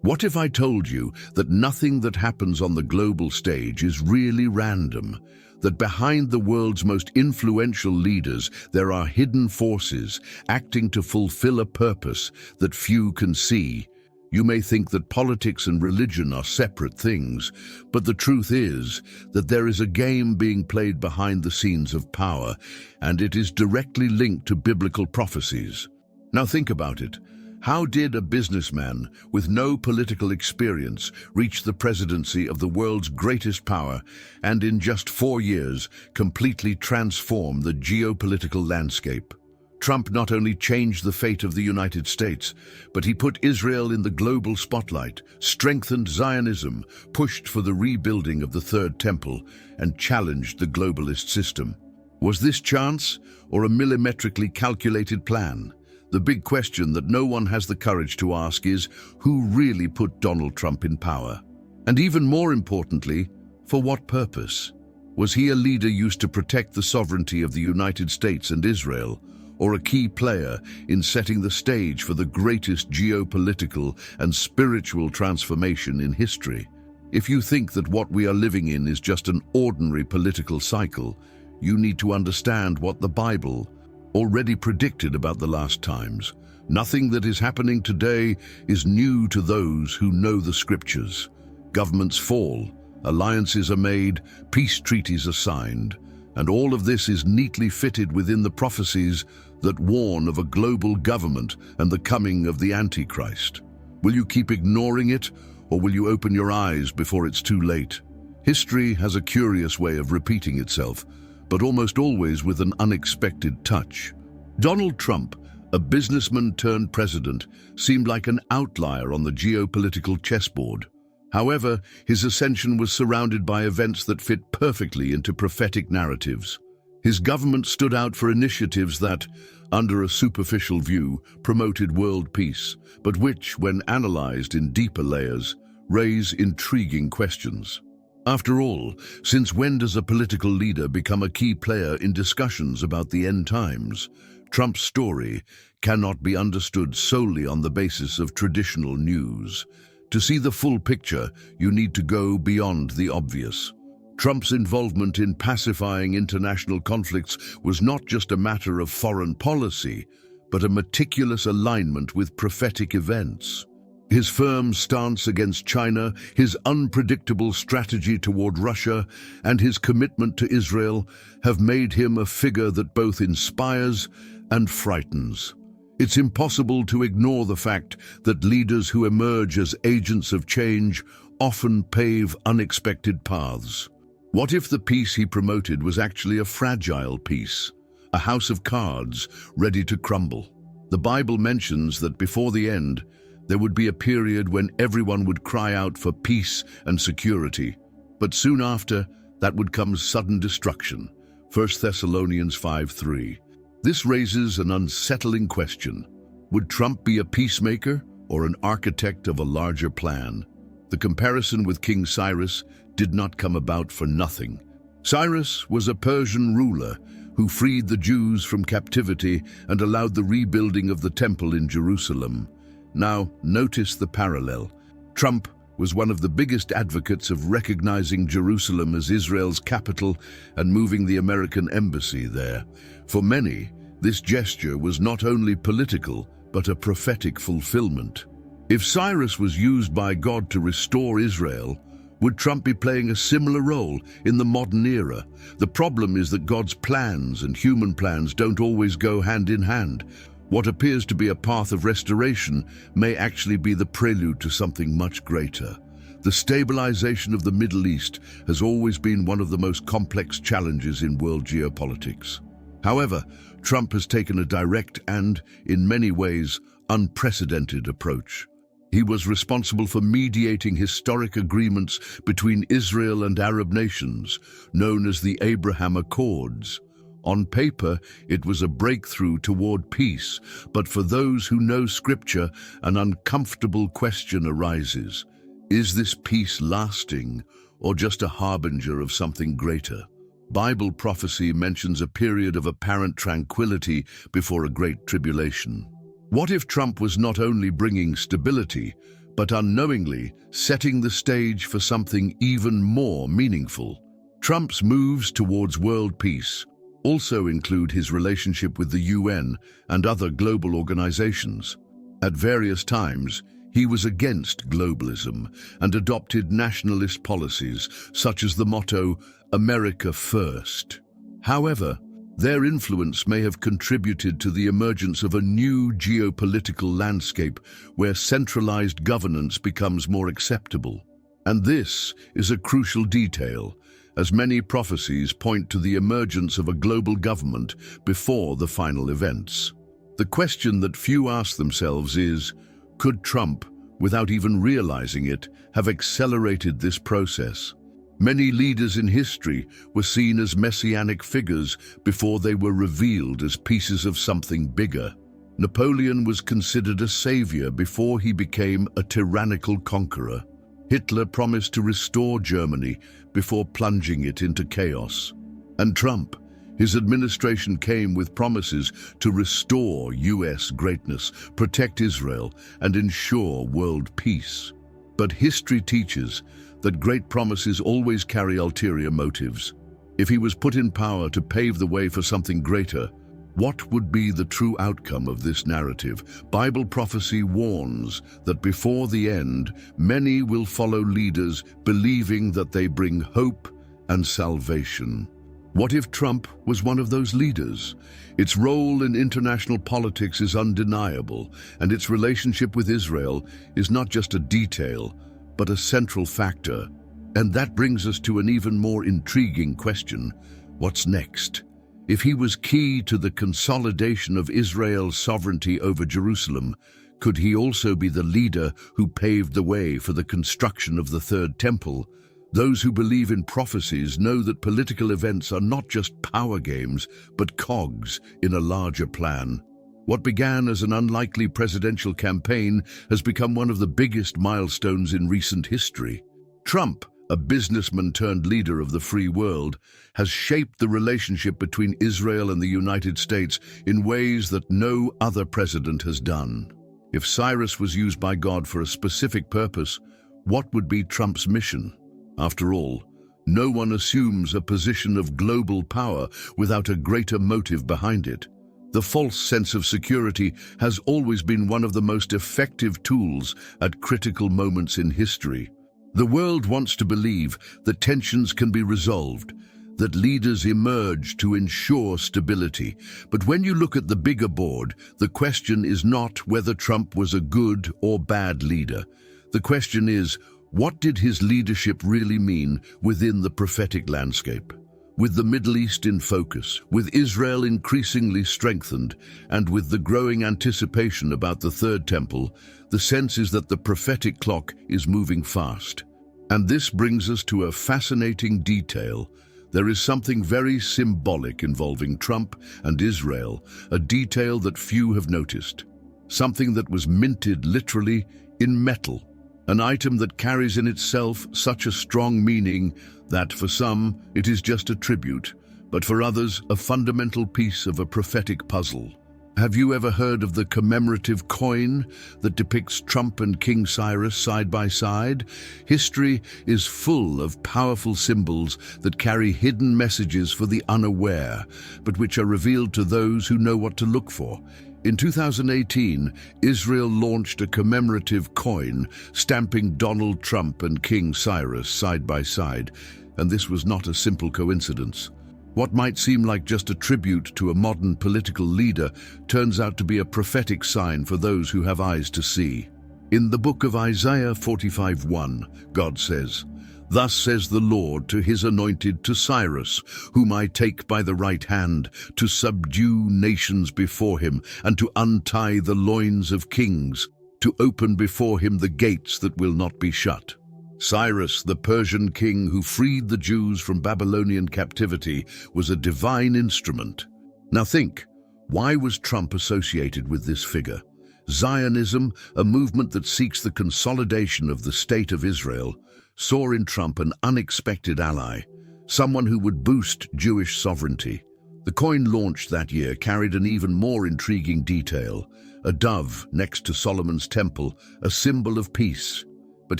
What if I told you that nothing that happens on the global stage is really random? That behind the world's most influential leaders there are hidden forces acting to fulfill a purpose that few can see. You may think that politics and religion are separate things, but the truth is that there is a game being played behind the scenes of power, and it is directly linked to biblical prophecies. Now think about it. How did a businessman with no political experience reach the presidency of the world's greatest power and in just 4 years completely transform the geopolitical landscape? Trump not only changed the fate of the United States, but he put Israel in the global spotlight, strengthened Zionism, pushed for the rebuilding of the Third Temple, and challenged the globalist system. Was this chance or a millimetrically calculated plan? The big question that no one has the courage to ask is, who really put Donald Trump in power? And even more importantly, for what purpose? Was he a leader used to protect the sovereignty of the United States and Israel, or a key player in setting the stage for the greatest geopolitical and spiritual transformation in history? If you think that what we are living in is just an ordinary political cycle, you need to understand what the Bible already predicted about the last times. Nothing that is happening today is new to those who know the scriptures. Governments fall, alliances are made, peace treaties are signed, and all of this is neatly fitted within the prophecies that warn of a global government and the coming of the Antichrist. Will you keep ignoring it, or will you open your eyes before it's too late? History has a curious way of repeating itself, but almost always with an unexpected touch. Donald Trump, a businessman turned president, seemed like an outlier on the geopolitical chessboard. However, his ascension was surrounded by events that fit perfectly into prophetic narratives. His government stood out for initiatives that, under a superficial view, promoted world peace, but which, when analyzed in deeper layers, raise intriguing questions. After all, since when does a political leader become a key player in discussions about the end times? Trump's story cannot be understood solely on the basis of traditional news. To see the full picture, you need to go beyond the obvious. Trump's involvement in pacifying international conflicts was not just a matter of foreign policy, but a meticulous alignment with prophetic events. His firm stance against China, his unpredictable strategy toward Russia, and his commitment to Israel have made him a figure that both inspires and frightens. It's impossible to ignore the fact that leaders who emerge as agents of change often pave unexpected paths. What if the peace he promoted was actually a fragile peace, a house of cards ready to crumble? The Bible mentions that before the end, there would be a period when everyone would cry out for peace and security, but soon after, that would come sudden destruction. 1 Thessalonians 5:3. This raises an unsettling question. Would Trump be a peacemaker or an architect of a larger plan? The comparison with King Cyrus did not come about for nothing. Cyrus was a Persian ruler who freed the Jews from captivity and allowed the rebuilding of the temple in Jerusalem. Now, notice the parallel. Trump was one of the biggest advocates of recognizing Jerusalem as Israel's capital and moving the American embassy there. For many, this gesture was not only political, but a prophetic fulfillment. If Cyrus was used by God to restore Israel, would Trump be playing a similar role in the modern era? The problem is that God's plans and human plans don't always go hand in hand. What appears to be a path of restoration may actually be the prelude to something much greater. The stabilization of the Middle East has always been one of the most complex challenges in world geopolitics. However, Trump has taken a direct and, in many ways, unprecedented approach. He was responsible for mediating historic agreements between Israel and Arab nations, known as the Abraham Accords. On paper, it was a breakthrough toward peace, but for those who know Scripture, an uncomfortable question arises. Is this peace lasting, or just a harbinger of something greater? Bible prophecy mentions a period of apparent tranquility before a great tribulation. What if Trump was not only bringing stability, but unknowingly setting the stage for something even more meaningful. Trump's moves towards world peace also include his relationship with the UN and other global organizations. At various times, he was against globalism and adopted nationalist policies such as the motto, "America First." However, their influence may have contributed to the emergence of a new geopolitical landscape where centralized governance becomes more acceptable. And this is a crucial detail, as many prophecies point to the emergence of a global government before the final events. The question that few ask themselves is, could Trump, without even realizing it, have accelerated this process? Many leaders in history were seen as messianic figures before they were revealed as pieces of something bigger. Napoleon was considered a savior before he became a tyrannical conqueror. Hitler promised to restore Germany before plunging it into chaos. And Trump, his administration came with promises to restore US greatness, protect Israel, and ensure world peace. But history teaches that great promises always carry ulterior motives. If he was put in power to pave the way for something greater, what would be the true outcome of this narrative? Bible prophecy warns that before the end, many will follow leaders believing that they bring hope and salvation. What if Trump was one of those leaders? Its role in international politics is undeniable, and its relationship with Israel is not just a detail, but a central factor. And that brings us to an even more intriguing question. What's next? If he was key to the consolidation of Israel's sovereignty over Jerusalem, could he also be the leader who paved the way for the construction of the Third Temple? Those who believe in prophecies know that political events are not just power games, but cogs in a larger plan. What began as an unlikely presidential campaign has become one of the biggest milestones in recent history. Trump, a businessman turned leader of the free world, has shaped the relationship between Israel and the United States in ways that no other president has done. If Cyrus was used by God for a specific purpose, what would be Trump's mission? After all, no one assumes a position of global power without a greater motive behind it. The false sense of security has always been one of the most effective tools at critical moments in history. The world wants to believe that tensions can be resolved, that leaders emerge to ensure stability. But when you look at the bigger board, the question is not whether Trump was a good or bad leader. The question is, what did his leadership really mean within the prophetic landscape? With the Middle East in focus, with Israel increasingly strengthened, and with the growing anticipation about the Third Temple, the sense is that the prophetic clock is moving fast. And this brings us to a fascinating detail. There is something very symbolic involving Trump and Israel, a detail that few have noticed. Something that was minted literally in metal. An item that carries in itself such a strong meaning that for some it is just a tribute, but for others a fundamental piece of a prophetic puzzle. Have you ever heard of the commemorative coin that depicts Trump and King Cyrus side by side? History is full of powerful symbols that carry hidden messages for the unaware, but which are revealed to those who know what to look for. In 2018, Israel launched a commemorative coin stamping Donald Trump and King Cyrus side by side, and this was not a simple coincidence. What might seem like just a tribute to a modern political leader turns out to be a prophetic sign for those who have eyes to see. In the book of Isaiah 45:1, God says, "Thus says the Lord to his anointed, to Cyrus, whom I take by the right hand, to subdue nations before him, and to untie the loins of kings, to open before him the gates that will not be shut." Cyrus, the Persian king who freed the Jews from Babylonian captivity, was a divine instrument. Now think, why was Trump associated with this figure? Zionism, a movement that seeks the consolidation of the state of Israel, saw in Trump an unexpected ally, someone who would boost Jewish sovereignty. The coin launched that year carried an even more intriguing detail, a dove next to Solomon's temple, a symbol of peace. But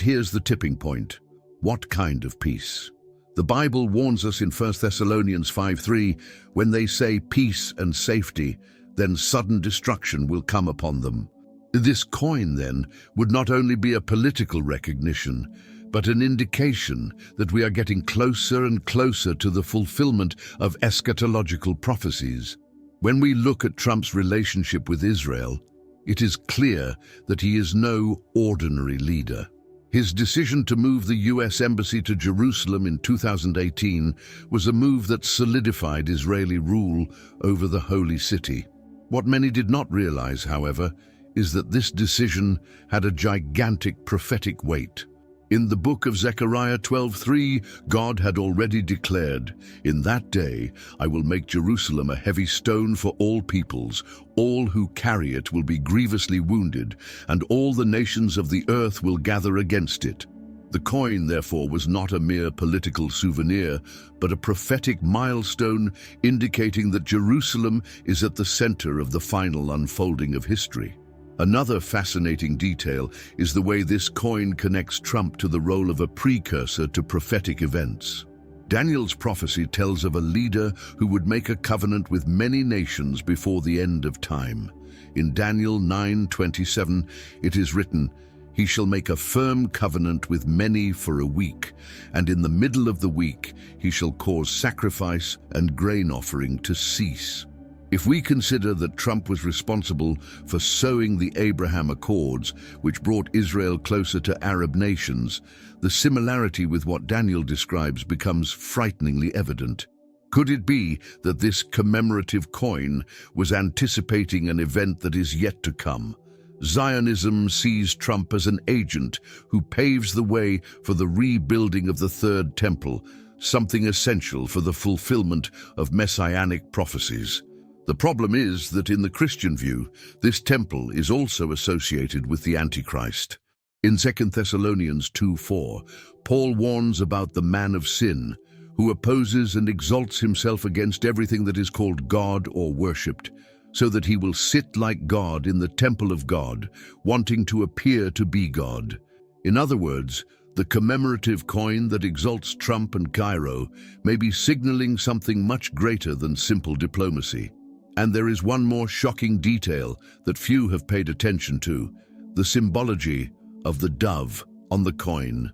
here's the tipping point. What kind of peace? The Bible warns us in 1 Thessalonians 5:3, when they say peace and safety, then sudden destruction will come upon them. This coin, then, would not only be a political recognition, but an indication that we are getting closer and closer to the fulfillment of eschatological prophecies. When we look at Trump's relationship with Israel, it is clear that he is no ordinary leader. His decision to move the U.S. Embassy to Jerusalem in 2018 was a move that solidified Israeli rule over the Holy City. What many did not realize, however, is that this decision had a gigantic prophetic weight. In the book of Zechariah 12:3, God had already declared, "In that day I will make Jerusalem a heavy stone for all peoples. All who carry it will be grievously wounded, and all the nations of the earth will gather against it." The coin, therefore, was not a mere political souvenir, but a prophetic milestone indicating that Jerusalem is at the center of the final unfolding of history. Another fascinating detail is the way this coin connects Trump to the role of a precursor to prophetic events. Daniel's prophecy tells of a leader who would make a covenant with many nations before the end of time. In Daniel 9:27, it is written, "He shall make a firm covenant with many for a week, and in the middle of the week he shall cause sacrifice and grain offering to cease." If we consider that Trump was responsible for sowing the Abraham Accords, which brought Israel closer to Arab nations, the similarity with what Daniel describes becomes frighteningly evident. Could it be that this commemorative coin was anticipating an event that is yet to come? Zionism sees Trump as an agent who paves the way for the rebuilding of the Third Temple, something essential for the fulfillment of messianic prophecies. The problem is that in the Christian view, this temple is also associated with the Antichrist. In 2 Thessalonians 2:4, Paul warns about the man of sin, who opposes and exalts himself against everything that is called God or worshipped, so that he will sit like God in the temple of God, wanting to appear to be God. In other words, the commemorative coin that exalts Trump and Cairo may be signaling something much greater than simple diplomacy. And there is one more shocking detail that few have paid attention to: the symbology of the dove on the coin.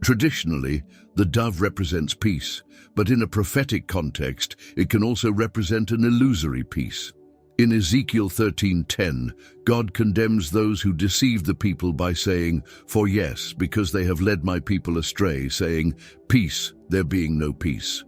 Traditionally, the dove represents peace, but in a prophetic context, it can also represent an illusory peace. In Ezekiel 13:10, God condemns those who deceive the people by saying, "For yes, because they have led my people astray, saying, 'Peace,' there being no peace."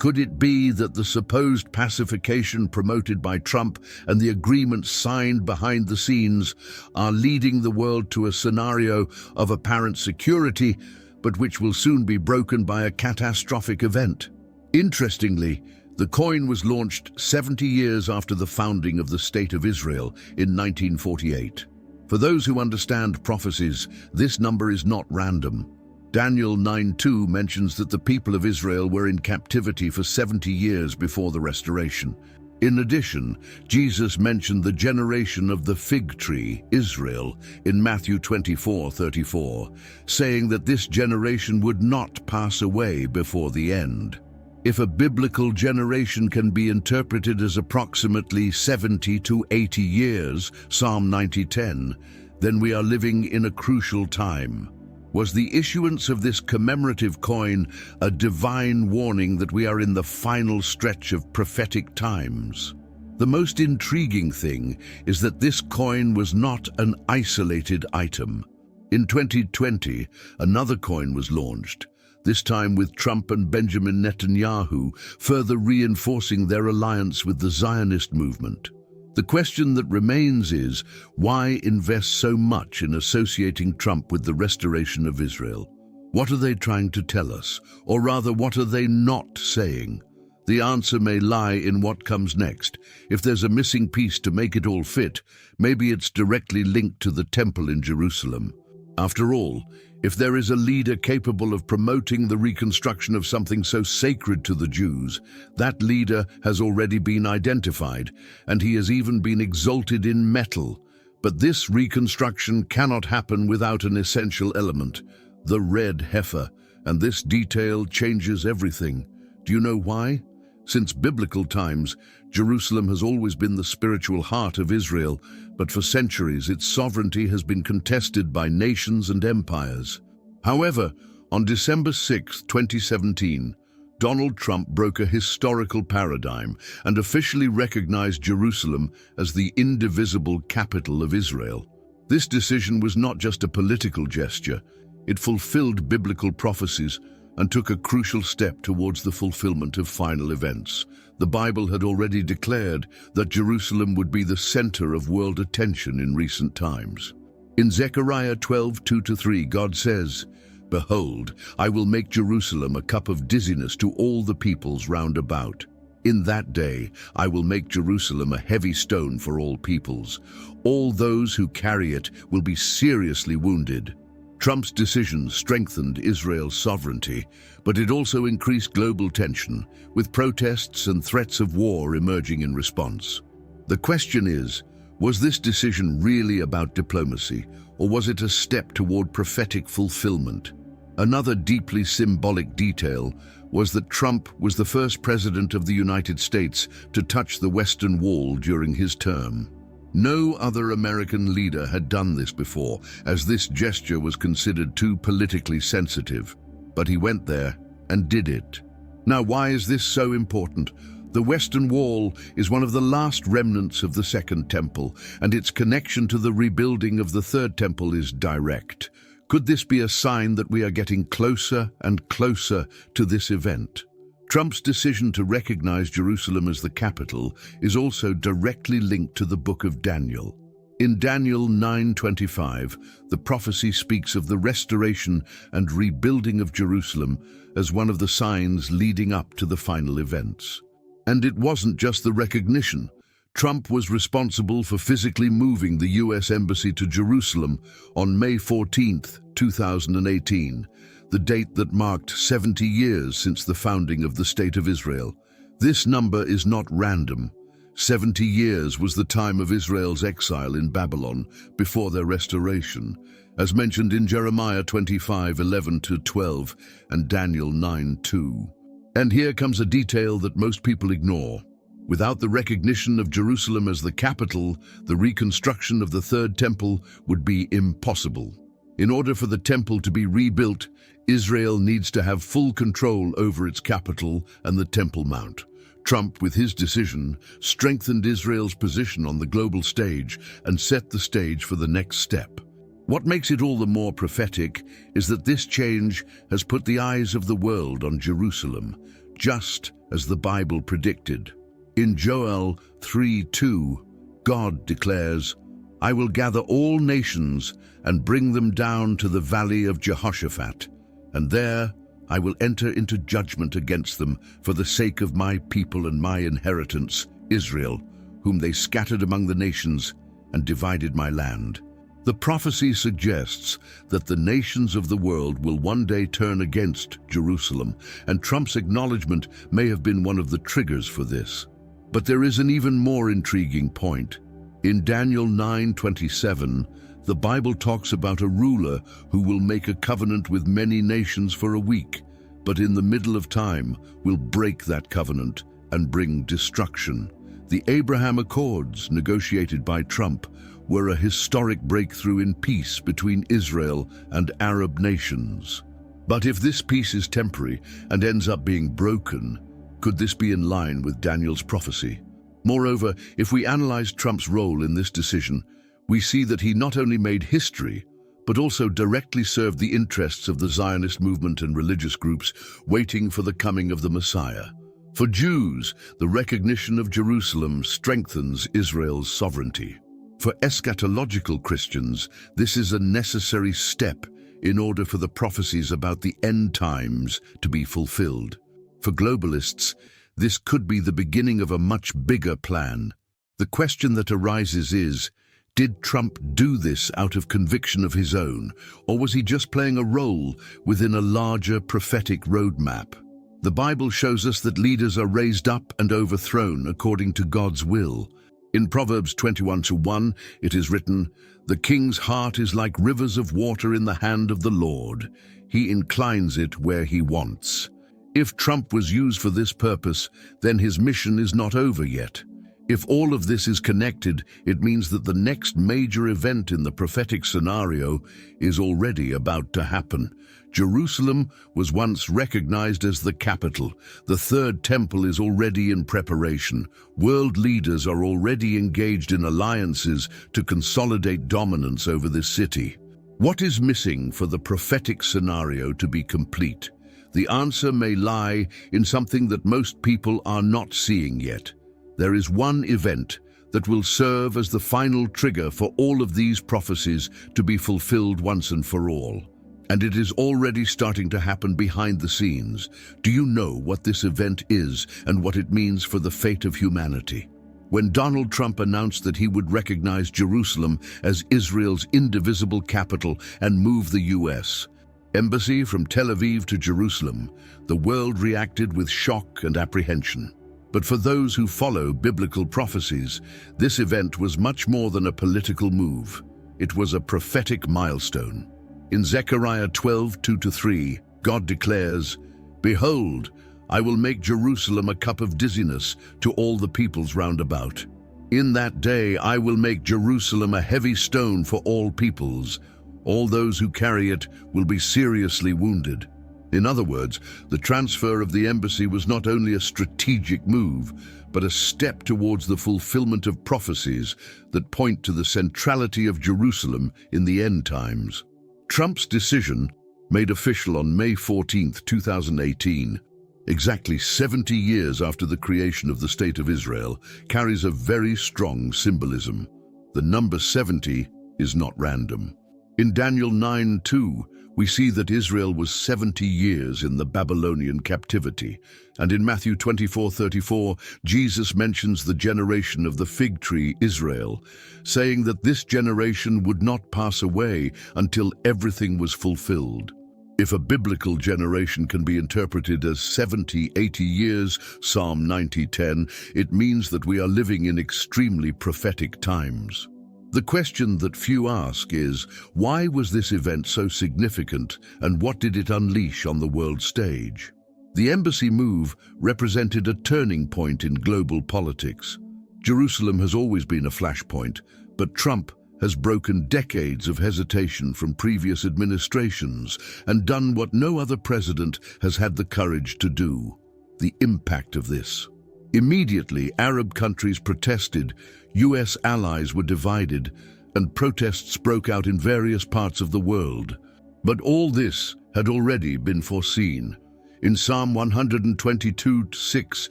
Could it be that the supposed pacification promoted by Trump and the agreements signed behind the scenes are leading the world to a scenario of apparent security, but which will soon be broken by a catastrophic event? Interestingly, the coin was launched 70 years after the founding of the State of Israel in 1948. For those who understand prophecies, this number is not random. Daniel 9:2 mentions that the people of Israel were in captivity for 70 years before the restoration. In addition, Jesus mentioned the generation of the fig tree, Israel, in Matthew 24:34, saying that this generation would not pass away before the end. If a biblical generation can be interpreted as approximately 70 to 80 years, Psalm 90:10, then we are living in a crucial time. Was the issuance of this commemorative coin a divine warning that we are in the final stretch of prophetic times? The most intriguing thing is that this coin was not an isolated item. In 2020, another coin was launched, this time with Trump and Benjamin Netanyahu, further reinforcing their alliance with the Zionist movement. The question that remains is, why invest so much in associating Trump with the restoration of Israel? What are they trying to tell us? Or rather, what are they not saying? The answer may lie in what comes next. If there's a missing piece to make it all fit, maybe it's directly linked to the temple in Jerusalem. After all, if there is a leader capable of promoting the reconstruction of something so sacred to the Jews, that leader has already been identified, and he has even been exalted in metal. But this reconstruction cannot happen without an essential element, the red heifer, and this detail changes everything. Do you know why? Since biblical times, Jerusalem has always been the spiritual heart of Israel, but for centuries its sovereignty has been contested by nations and empires. However, on December 6, 2017, Donald Trump broke a historical paradigm and officially recognized Jerusalem as the indivisible capital of Israel. This decision was not just a political gesture, it fulfilled biblical prophecies and took a crucial step towards the fulfillment of final events. The Bible had already declared that Jerusalem would be the center of world attention in recent times. In Zechariah 12:2-3, God says, "Behold, I will make Jerusalem a cup of dizziness to all the peoples round about. In that day I will make Jerusalem a heavy stone for all peoples. All those who carry it will be seriously wounded." Trump's decision strengthened Israel's sovereignty, but it also increased global tension, with protests and threats of war emerging in response. The question is, was this decision really about diplomacy, or was it a step toward prophetic fulfillment? Another deeply symbolic detail was that Trump was the first president of the United States to touch the Western Wall during his term. No other American leader had done this before, as this gesture was considered too politically sensitive. But he went there and did it. Now, why is this so important? The Western Wall is one of the last remnants of the Second Temple, and its connection to the rebuilding of the Third Temple is direct. Could this be a sign that we are getting closer and closer to this event? Trump's decision to recognize Jerusalem as the capital is also directly linked to the book of Daniel. In Daniel 9:25, the prophecy speaks of the restoration and rebuilding of Jerusalem as one of the signs leading up to the final events. And it wasn't just the recognition. Trump was responsible for physically moving the U.S. Embassy to Jerusalem on May 14, 2018. The date that marked 70 years since the founding of the State of Israel. This number is not random. 70 years was the time of Israel's exile in Babylon before their restoration, as mentioned in Jeremiah 25:11-12 and Daniel 9:2. And here comes a detail that most people ignore. Without the recognition of Jerusalem as the capital, the reconstruction of the Third Temple would be impossible. In order for the temple to be rebuilt, Israel needs to have full control over its capital and the Temple Mount. Trump, with his decision, strengthened Israel's position on the global stage and set the stage for the next step. What makes it all the more prophetic is that this change has put the eyes of the world on Jerusalem, just as the Bible predicted. In Joel 3:2, God declares, "I will gather all nations and bring them down to the valley of Jehoshaphat, and there I will enter into judgment against them for the sake of my people and my inheritance, Israel, whom they scattered among the nations and divided my land." The prophecy suggests that the nations of the world will one day turn against Jerusalem, and Trump's acknowledgement may have been one of the triggers for this. But there is an even more intriguing point. In Daniel 9:27, the Bible talks about a ruler who will make a covenant with many nations for a week, but in the middle of time will break that covenant and bring destruction. The Abraham Accords, negotiated by Trump, were a historic breakthrough in peace between Israel and Arab nations. But if this peace is temporary and ends up being broken, could this be in line with Daniel's prophecy? Moreover, if we analyze Trump's role in this decision, we see that he not only made history, but also directly served the interests of the Zionist movement and religious groups waiting for the coming of the Messiah. For Jews, the recognition of Jerusalem strengthens Israel's sovereignty. For eschatological Christians, this is a necessary step in order for the prophecies about the end times to be fulfilled. For globalists, this could be the beginning of a much bigger plan. The question that arises is, Did Trump do this out of conviction of his own, or was he just playing a role within a larger prophetic roadmap? The Bible shows us that leaders are raised up and overthrown according to God's will. In Proverbs 21:1, it is written, "The king's heart is like rivers of water in the hand of the Lord. He inclines it where he wants." If Trump was used for this purpose, then his mission is not over yet. If all of this is connected, it means that the next major event in the prophetic scenario is already about to happen. Jerusalem was once recognized as the capital. The third temple is already in preparation. World leaders are already engaged in alliances to consolidate dominance over this city. What is missing for the prophetic scenario to be complete? The answer may lie in something that most people are not seeing yet. There is one event that will serve as the final trigger for all of these prophecies to be fulfilled once and for all. And it is already starting to happen behind the scenes. Do you know what this event is and what it means for the fate of humanity? When Donald Trump announced that he would recognize Jerusalem as Israel's indivisible capital and move the U.S. embassy from Tel Aviv to Jerusalem, the world reacted with shock and apprehension. But for those who follow biblical prophecies, this event was much more than a political move. It was a prophetic milestone. In Zechariah 12:2-3, God declares, "Behold, I will make Jerusalem a cup of dizziness to all the peoples round about. In that day I will make Jerusalem a heavy stone for all peoples. All those who carry it will be seriously wounded." In other words, the transfer of the embassy was not only a strategic move, but a step towards the fulfillment of prophecies that point to the centrality of Jerusalem in the end times. Trump's decision, made official on May 14, 2018, exactly 70 years after the creation of the State of Israel, carries a very strong symbolism. The number 70 is not random. In Daniel 9:2, we see that Israel was 70 years in the Babylonian captivity, and in Matthew 24:34, Jesus mentions the generation of the fig tree Israel, saying that this generation would not pass away until everything was fulfilled. If a biblical generation can be interpreted as 70-80 years, Psalm 90:10, it means that we are living in extremely prophetic times. The question that few ask is, why was this event so significant and what did it unleash on the world stage? The embassy move represented a turning point in global politics. Jerusalem has always been a flashpoint, but Trump has broken decades of hesitation from previous administrations and done what no other president has had the courage to do. The impact of this. Immediately, Arab countries protested, US allies were divided, and protests broke out in various parts of the world. But all this had already been foreseen. In Psalm 122:6,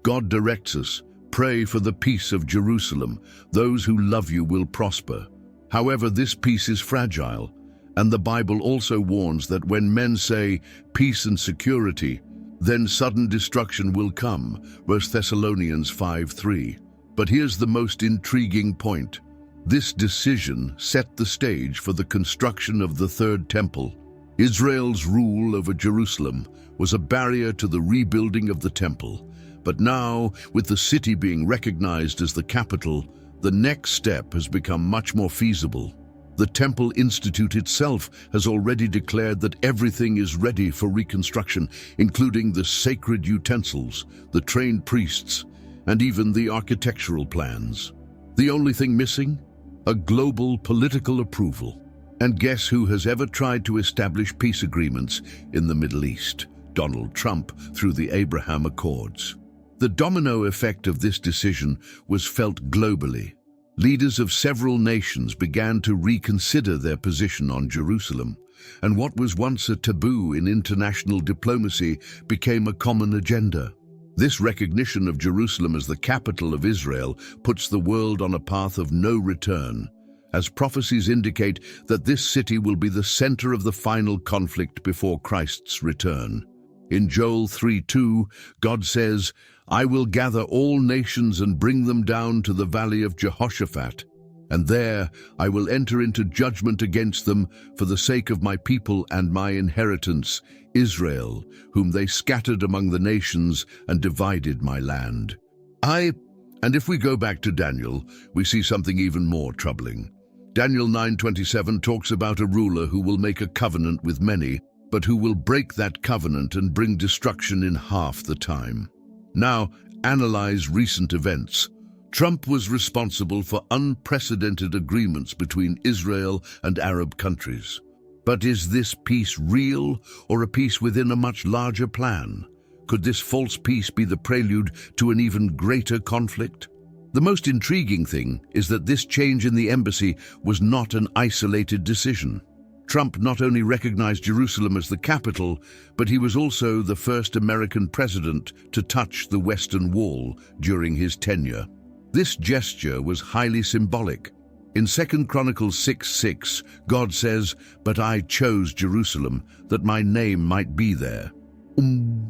God directs us, "Pray for the peace of Jerusalem. Those who love you will prosper." However, this peace is fragile, and the Bible also warns that when men say peace and security, then sudden destruction will come, 1 Thessalonians 5:3. But here's the most intriguing point. This decision set the stage for the construction of the Third Temple. Israel's rule over Jerusalem was a barrier to the rebuilding of the temple. But now, with the city being recognized as the capital, the next step has become much more feasible. The Temple Institute itself has already declared that everything is ready for reconstruction, including the sacred utensils, the trained priests, and even the architectural plans. The only thing missing? A global political approval. And guess who has ever tried to establish peace agreements in the Middle East? Donald Trump, through the Abraham Accords. The domino effect of this decision was felt globally. Leaders of several nations began to reconsider their position on Jerusalem, and what was once a taboo in international diplomacy became a common agenda. This recognition of Jerusalem as the capital of Israel puts the world on a path of no return, as prophecies indicate that this city will be the center of the final conflict before Christ's return. In Joel 3:2, God says, "I will gather all nations and bring them down to the valley of Jehoshaphat, And there I will enter into judgment against them for the sake of my people and my inheritance, Israel, whom they scattered among the nations and divided my land. And if we go back to Daniel, we see something even more troubling. Daniel 9:27 talks about a ruler who will make a covenant with many, but who will break that covenant and bring destruction in half the time. Now, analyze recent events. Trump was responsible for unprecedented agreements between Israel and Arab countries. But is this peace real or a peace within a much larger plan? Could this false peace be the prelude to an even greater conflict? The most intriguing thing is that this change in the embassy was not an isolated decision. Trump not only recognized Jerusalem as the capital, but he was also the first American president to touch the Western Wall during his tenure. This gesture was highly symbolic. In 2 Chronicles 6:6, God says, "But I chose Jerusalem, that my name might be there."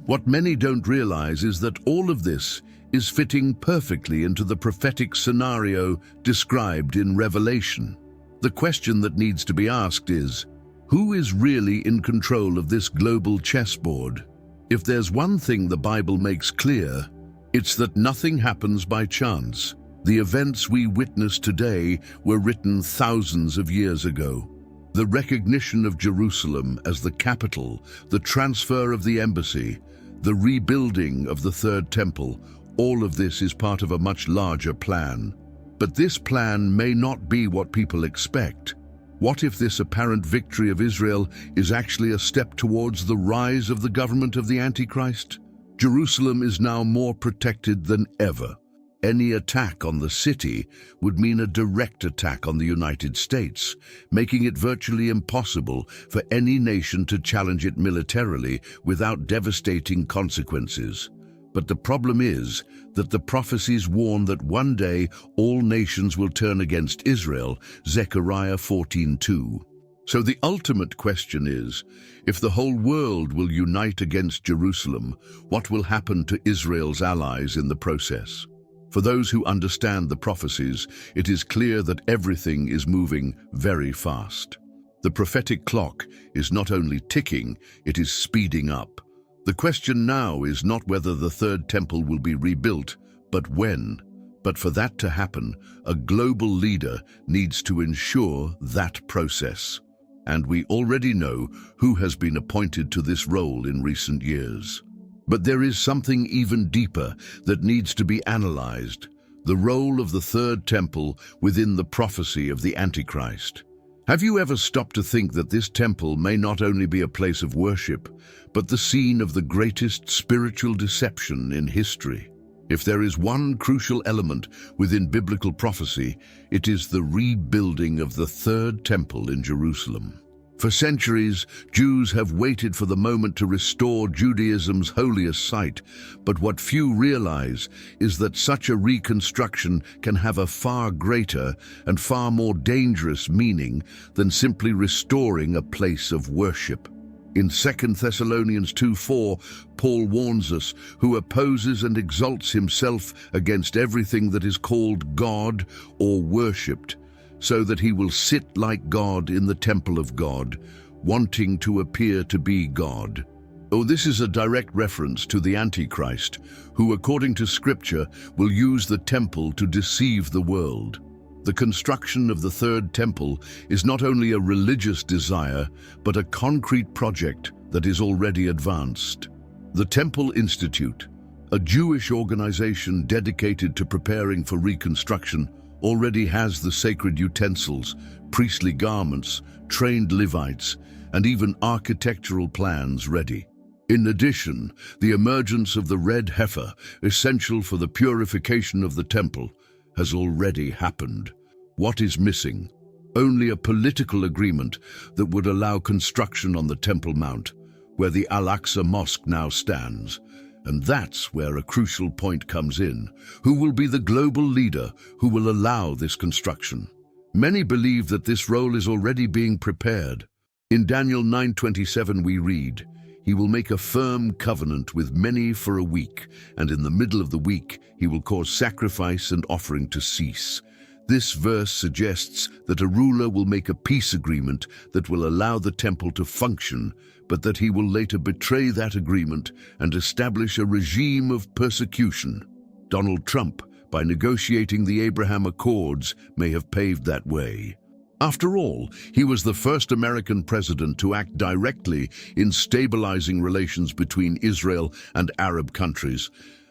What many don't realize is that all of this is fitting perfectly into the prophetic scenario described in Revelation. The question that needs to be asked is, who is really in control of this global chessboard? If there's one thing the Bible makes clear, it's that nothing happens by chance. The events we witness today were written thousands of years ago. The recognition of Jerusalem as the capital, the transfer of the embassy, the rebuilding of the Third Temple, all of this is part of a much larger plan. But this plan may not be what people expect. What if this apparent victory of Israel is actually a step towards the rise of the government of the Antichrist? Jerusalem is now more protected than ever. Any attack on the city would mean a direct attack on the United States, making it virtually impossible for any nation to challenge it militarily without devastating consequences. But the problem is that the prophecies warn that one day all nations will turn against Israel, Zechariah 14:2. So the ultimate question is, if the whole world will unite against Jerusalem, what will happen to Israel's allies in the process? For those who understand the prophecies, it is clear that everything is moving very fast. The prophetic clock is not only ticking, it is speeding up. The question now is not whether the Third Temple will be rebuilt, but when. But for that to happen, a global leader needs to ensure that process. And we already know who has been appointed to this role in recent years. But there is something even deeper that needs to be analyzed: the role of the Third Temple within the prophecy of the Antichrist. Have you ever stopped to think that this temple may not only be a place of worship, but the scene of the greatest spiritual deception in history? If there is one crucial element within biblical prophecy, it is the rebuilding of the Third Temple in Jerusalem. For centuries, Jews have waited for the moment to restore Judaism's holiest site, but what few realize is that such a reconstruction can have a far greater and far more dangerous meaning than simply restoring a place of worship. In 2 Thessalonians 2:4, Paul warns us, "Who opposes and exalts himself against everything that is called God or worshipped, so that he will sit like God in the temple of God, wanting to appear to be God." Oh, this is a direct reference to the Antichrist, who, according to Scripture, will use the temple to deceive the world. The construction of the Third Temple is not only a religious desire, but a concrete project that is already advanced. The Temple Institute, a Jewish organization dedicated to preparing for reconstruction, already has the sacred utensils, priestly garments, trained Levites, and even architectural plans ready. In addition, the emergence of the red heifer, essential for the purification of the temple, has already happened. What is missing? Only a political agreement that would allow construction on the Temple Mount, where the Al-Aqsa Mosque now stands. And that's where a crucial point comes in. Who will be the global leader who will allow this construction? Many believe that this role is already being prepared. In Daniel 9:27 we read, "He will make a firm covenant with many for a week, and in the middle of the week he will cause sacrifice and offering to cease. This verse suggests that a ruler will make a peace agreement that will allow the temple to function, but that he will later betray that agreement and establish a regime of persecution. Donald Trump, by negotiating the Abraham Accords, may have paved that way. After all, he was the first American president to act directly in stabilizing relations between Israel and Arab countries.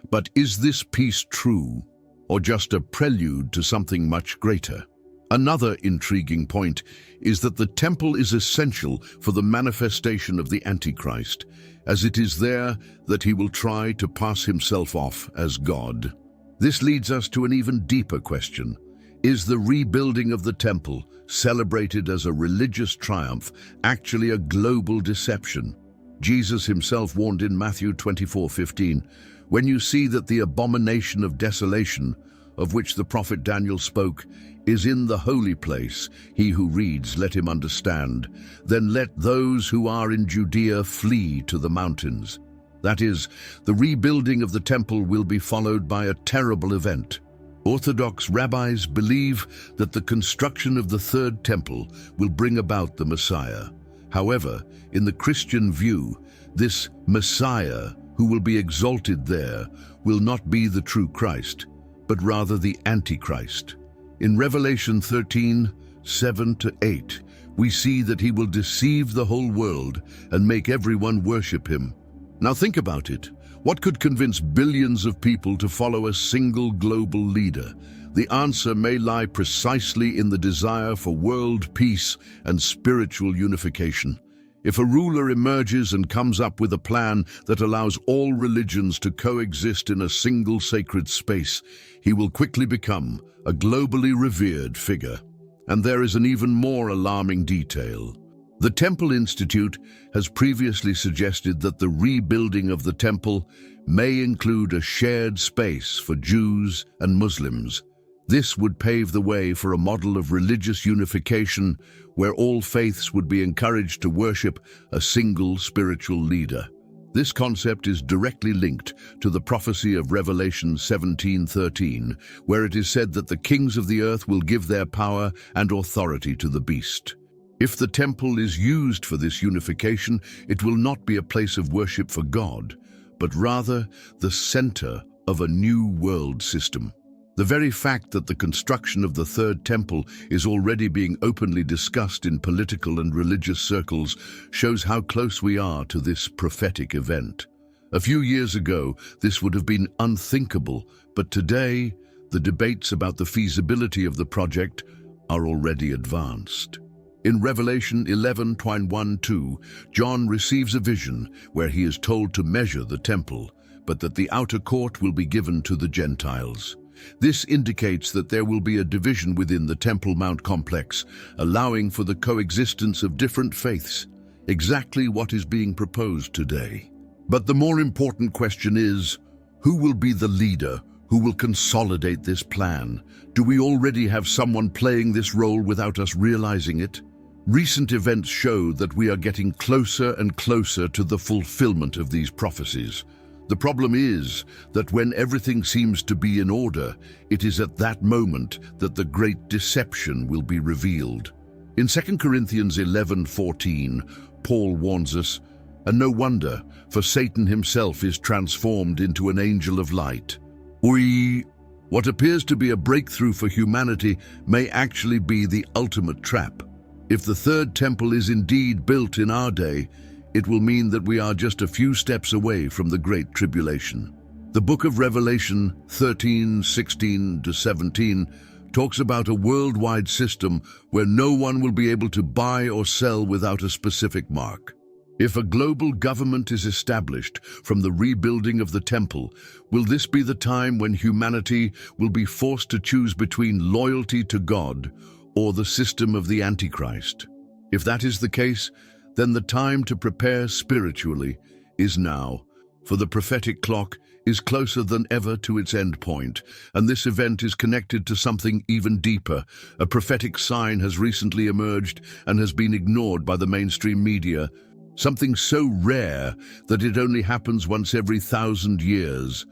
But is this peace true, or just a prelude to something much greater? Another intriguing point is that the temple is essential for the manifestation of the Antichrist, as it is there that he will try to pass himself off as God. This leads us to an even deeper question. Is the rebuilding of the temple, celebrated as a religious triumph, actually a global deception? Jesus himself warned in Matthew 24:15, "When you see that the abomination of desolation, of which the prophet Daniel spoke, is in the holy place, he who reads, let him understand. Then let those who are in Judea flee to the mountains." That is, the rebuilding of the temple will be followed by a terrible event. Orthodox rabbis believe that the construction of the third temple will bring about the Messiah. However, in the Christian view, this Messiah, who will be exalted there, will not be the true Christ, but rather the Antichrist. In Revelation 13:7-8, we see that he will deceive the whole world and make everyone worship him. Now think about it. What could convince billions of people to follow a single global leader? The answer may lie precisely in the desire for world peace and spiritual unification. If a ruler emerges and comes up with a plan that allows all religions to coexist in a single sacred space, he will quickly become a globally revered figure. And there is an even more alarming detail. The Temple Institute has previously suggested that the rebuilding of the temple may include a shared space for Jews and Muslims. This would pave the way for a model of religious unification where all faiths would be encouraged to worship a single spiritual leader. This concept is directly linked to the prophecy of Revelation 17:13, where it is said that the kings of the earth will give their power and authority to the beast. If the temple is used for this unification, it will not be a place of worship for God, but rather the center of a new world system. The very fact that the construction of the third temple is already being openly discussed in political and religious circles shows how close we are to this prophetic event. A few years ago, this would have been unthinkable, but today, the debates about the feasibility of the project are already advanced. In Revelation 11:1-2, John receives a vision where he is told to measure the temple, but that the outer court will be given to the Gentiles. This indicates that there will be a division within the Temple Mount complex, allowing for the coexistence of different faiths, exactly what is being proposed today. But the more important question is, who will be the leader who will consolidate this plan? Do we already have someone playing this role without us realizing it? Recent events show that we are getting closer and closer to the fulfillment of these prophecies. The problem is that when everything seems to be in order, it is at that moment that the great deception will be revealed. In 2 Corinthians 11:14, Paul warns us, "And no wonder, for Satan himself is transformed into an angel of light." What appears to be a breakthrough for humanity may actually be the ultimate trap. If the third temple is indeed built in our day, it will mean that we are just a few steps away from the Great Tribulation. The book of Revelation 13:16-17 talks about a worldwide system where no one will be able to buy or sell without a specific mark. If a global government is established from the rebuilding of the temple, will this be the time when humanity will be forced to choose between loyalty to God or the system of the Antichrist? If that is the case, then the time to prepare spiritually is now, for the prophetic clock is closer than ever to its end point, and this event is connected to something even deeper. A prophetic sign has recently emerged and has been ignored by the mainstream media, something so rare that it only happens once every 1,000 years.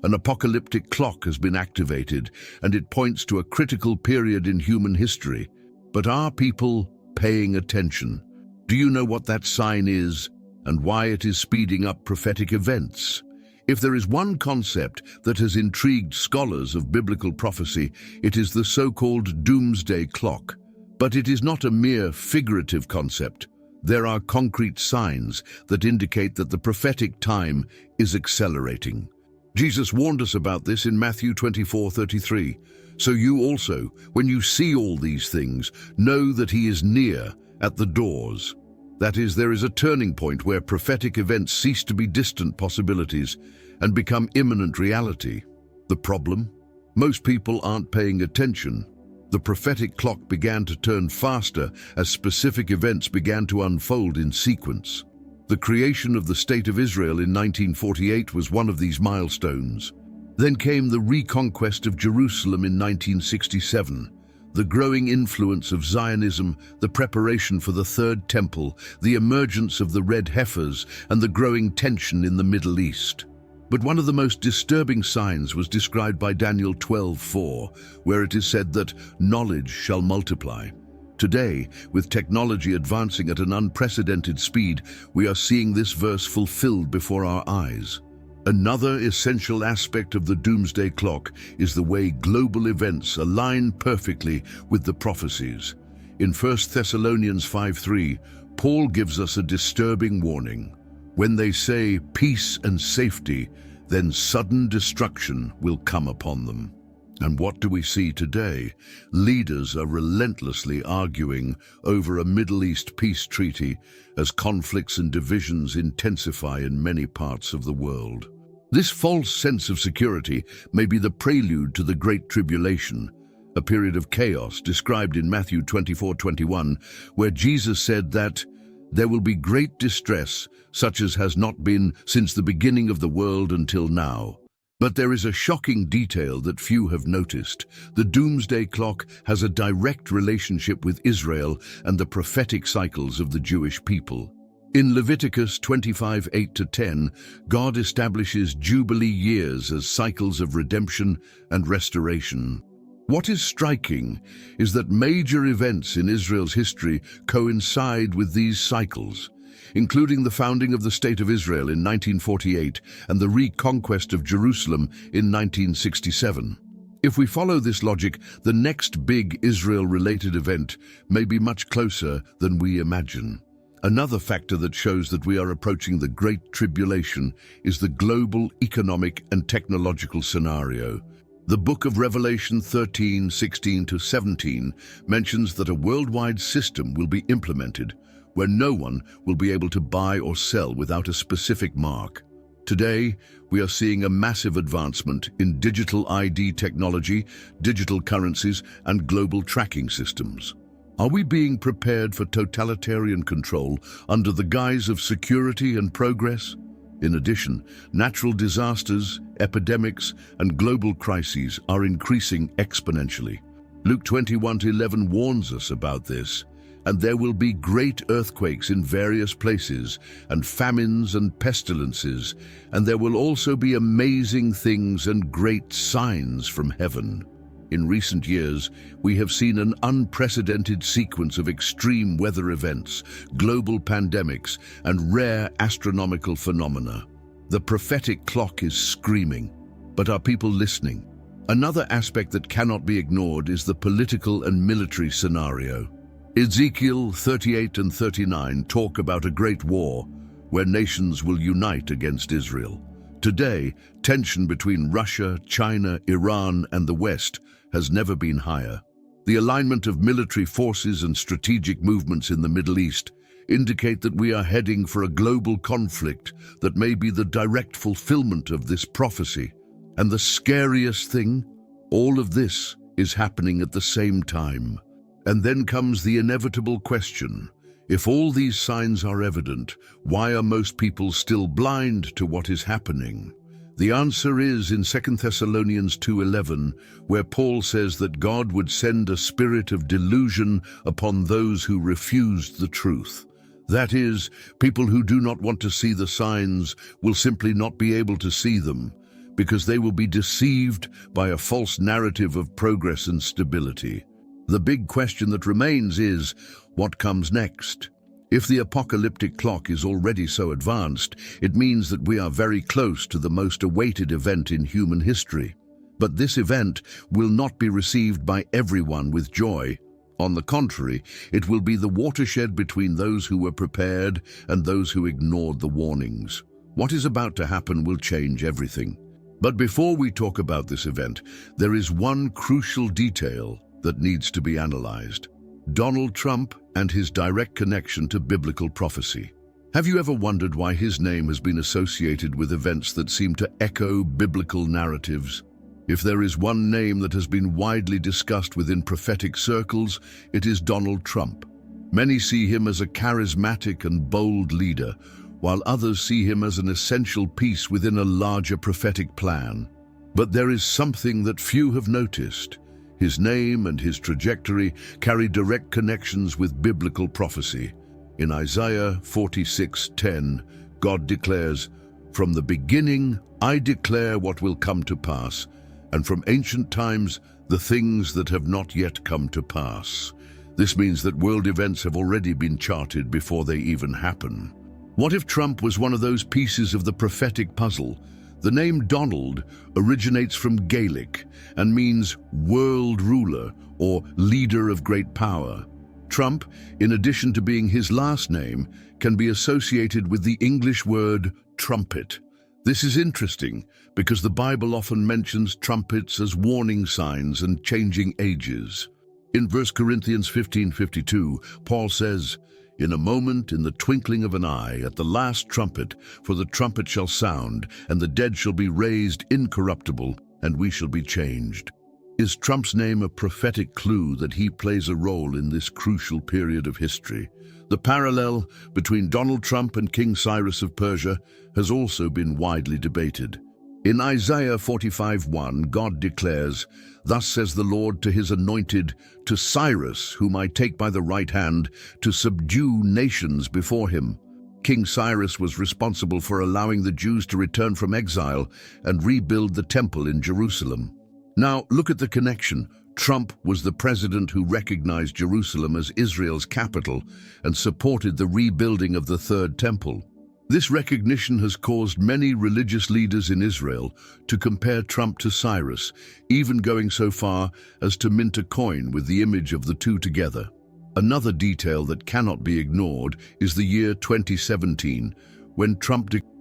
An apocalyptic clock has been activated, and it points to a critical period in human history. But are people paying attention? Do you know what that sign is and why it is speeding up prophetic events? If there is one concept that has intrigued scholars of biblical prophecy, it is the so-called doomsday clock. But it is not a mere figurative concept. There are concrete signs that indicate that the prophetic time is accelerating. Jesus warned us about this in Matthew 24:33. So you also, when you see all these things, know that he is near, at the doors. That is, there is a turning point where prophetic events cease to be distant possibilities and become imminent reality. The problem? Most people aren't paying attention. The prophetic clock began to turn faster as specific events began to unfold in sequence. The creation of the State of Israel in 1948 was one of these milestones. Then came the reconquest of Jerusalem in 1967, the growing influence of Zionism, the preparation for the Third Temple, the emergence of the red heifers, and the growing tension in the Middle East. But one of the most disturbing signs was described by Daniel 12:4, where it is said that knowledge shall multiply. Today, with technology advancing at an unprecedented speed, we are seeing this verse fulfilled before our eyes. Another essential aspect of the doomsday clock is the way global events align perfectly with the prophecies. In 1 Thessalonians 5:3, Paul gives us a disturbing warning. When they say peace and safety, then sudden destruction will come upon them. And what do we see today? Leaders are relentlessly arguing over a Middle East peace treaty as conflicts and divisions intensify in many parts of the world. This false sense of security may be the prelude to the Great Tribulation, a period of chaos described in Matthew 24:21, where Jesus said that there will be great distress, such as has not been since the beginning of the world until now. But there is a shocking detail that few have noticed. The doomsday clock has a direct relationship with Israel and the prophetic cycles of the Jewish people. In Leviticus 25:8-10, God establishes Jubilee years as cycles of redemption and restoration. What is striking is that major events in Israel's history coincide with these cycles, including the founding of the State of Israel in 1948 and the reconquest of Jerusalem in 1967. If we follow this logic, the next big Israel-related event may be much closer than we imagine. Another factor that shows that we are approaching the Great Tribulation is the global economic and technological scenario. The book of Revelation 13:16-17 mentions that a worldwide system will be implemented where no one will be able to buy or sell without a specific mark. Today, we are seeing a massive advancement in digital ID technology, digital currencies, and global tracking systems. Are we being prepared for totalitarian control under the guise of security and progress? In addition, natural disasters, epidemics, and global crises are increasing exponentially. Luke 21:11 warns us about this. And there will be great earthquakes in various places, and famines and pestilences, and there will also be amazing things and great signs from heaven. In recent years, we have seen an unprecedented sequence of extreme weather events, global pandemics, and rare astronomical phenomena. The prophetic clock is screaming, but are people listening? Another aspect that cannot be ignored is the political and military scenario. Ezekiel 38 and 39 talk about a great war where nations will unite against Israel. Today, tension between Russia, China, Iran, and the West has never been higher. The alignment of military forces and strategic movements in the Middle East indicate that we are heading for a global conflict that may be the direct fulfillment of this prophecy. And the scariest thing, all of this is happening at the same time. And then comes the inevitable question. If all these signs are evident, why are most people still blind to what is happening? The answer is in 2 Thessalonians 2:11, where Paul says that God would send a spirit of delusion upon those who refused the truth. That is, people who do not want to see the signs will simply not be able to see them. because they will be deceived by a false narrative of progress and stability. The big question that remains is, what comes next? If the apocalyptic clock is already so advanced, it means that we are very close to the most awaited event in human history. But this event will not be received by everyone with joy. On the contrary, it will be the watershed between those who were prepared and those who ignored the warnings. What is about to happen will change everything. But before we talk about this event, there is one crucial detail that needs to be analyzed: Donald Trump and his direct connection to biblical prophecy. Have you ever wondered why his name has been associated with events that seem to echo biblical narratives? If there is one name that has been widely discussed within prophetic circles, it is Donald Trump. Many see him as a charismatic and bold leader, while others see him as an essential piece within a larger prophetic plan. But there is something that few have noticed. His name and his trajectory carry direct connections with biblical prophecy. In Isaiah 46:10, God declares, "From the beginning I declare what will come to pass, and from ancient times the things that have not yet come to pass." This means that world events have already been charted before they even happen. What if Trump was one of those pieces of the prophetic puzzle? The name Donald originates from Gaelic and means world ruler or leader of great power. Trump, in addition to being his last name, can be associated with the English word trumpet. This is interesting because the Bible often mentions trumpets as warning signs and changing ages. In 1 Corinthians 15:52, Paul says, "In a moment, in the twinkling of an eye, at the last trumpet, for the trumpet shall sound, and the dead shall be raised incorruptible, and we shall be changed." Is Trump's name a prophetic clue that he plays a role in this crucial period of history? The parallel between Donald Trump and King Cyrus of Persia has also been widely debated. In Isaiah 45:1, God declares, "Thus says the Lord to his anointed, to Cyrus, whom I take by the right hand, to subdue nations before him." King Cyrus was responsible for allowing the Jews to return from exile and rebuild the temple in Jerusalem. Now, look at the connection. Trump was the president who recognized Jerusalem as Israel's capital and supported the rebuilding of the Third Temple. This recognition has caused many religious leaders in Israel to compare Trump to Cyrus, even going so far as to mint a coin with the image of the two together. Another detail that cannot be ignored is the year 2017, when Trump declared